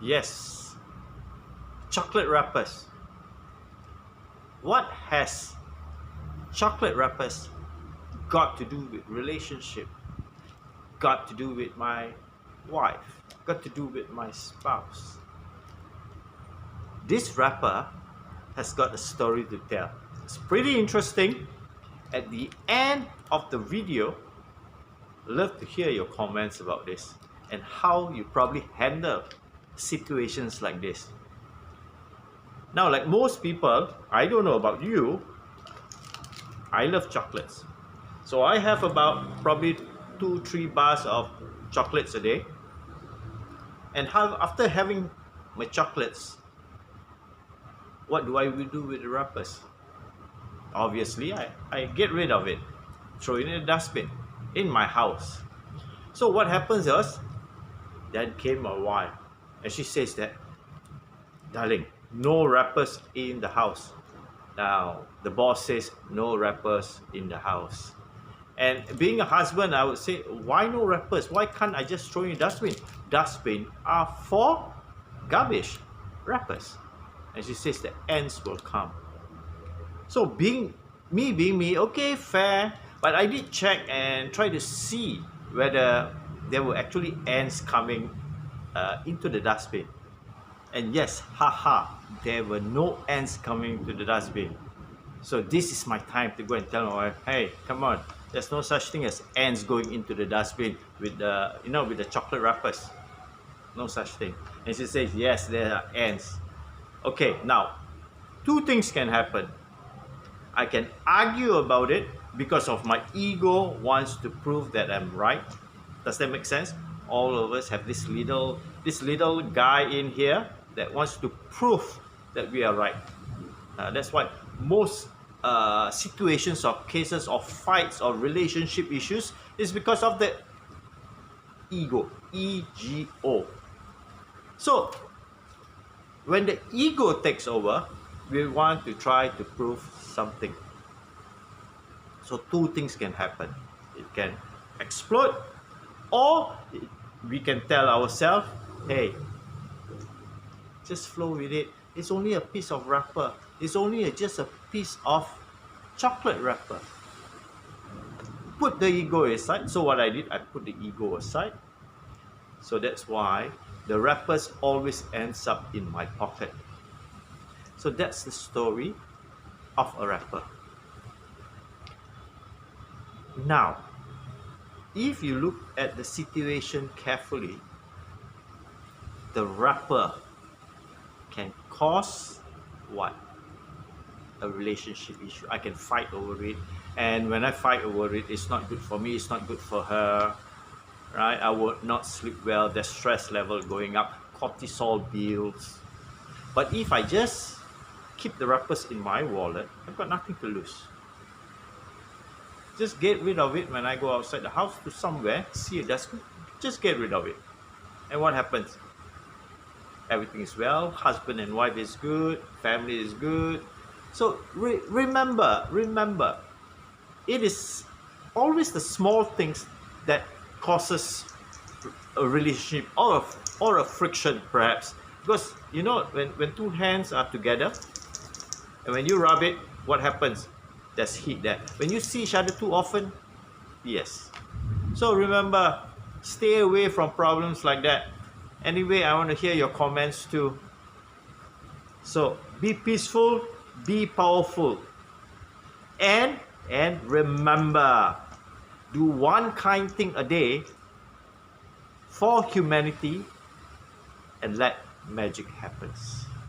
Yes, chocolate wrappers. What has chocolate wrappers got to do with relationship? Got to do with my wife? Got to do with my spouse? This wrapper has got a story to tell. It's pretty interesting. At the end of the video, love to hear your comments about this and how you probably handle situations like this. Now, like most people, I don't know about you, I love chocolates. So I have about probably 2-3 bars of chocolates a day. And after having my chocolates, what do I do with the wrappers? Obviously, I get rid of it, throw it in a dustbin in my house. So what happens is, then came my wife, and she says that, darling, no wrappers in the house. Now, the boss says no wrappers in the house. And being a husband, I would say, why no wrappers? Why can't I just throw in a dustbin? Dustbin are for garbage, wrappers. And she says the ants will come. So being me, okay, fair. But I did check and try to see whether there were actually ants coming into the dustbin. And yes, haha, there were no ants coming to the dustbin. So this is my time to go and tell my wife, hey, come on, there's no such thing as ants going into the dustbin with the, with the chocolate wrappers. No such thing. And she says, yes, there are ants. Okay, now, two things can happen. I can argue about it because of my ego wants to prove that I'm right. Does that make sense? All of us have this little guy in here that wants to prove that we are right. That's why most situations or cases of fights or relationship issues is because of the ego, E-G-O. So when the ego takes over, we want to try to prove something. So two things can happen. It can explode, or we can tell ourselves, hey, just flow with it. It's only a piece of wrapper. It's only just a piece of chocolate wrapper. Put the ego aside. So what I did, I put the ego aside. So that's why the wrappers always ends up in my pocket. So that's the story of a wrapper. Now, if you look at the situation carefully, the wrapper can cause what? A relationship issue. I can fight over it, and when I fight over it, it's not good for me, it's not good for her, right? I would not sleep well, the stress level going up, cortisol builds. But if I just keep the wrappers in my wallet, I've got nothing to lose. Just get rid of it when I go outside the house to somewhere, see a dustbin, just get rid of it. And what happens? Everything is well, husband and wife is good, family is good. So remember, it is always the small things that causes a relationship or a friction perhaps. Because when two hands are together and when you rub it, what happens? There's heat there. When you see each other too often, yes. So remember, stay away from problems like that. Anyway, I want to hear your comments too. So be peaceful, be powerful, and remember, do one kind thing a day for humanity and let magic happen.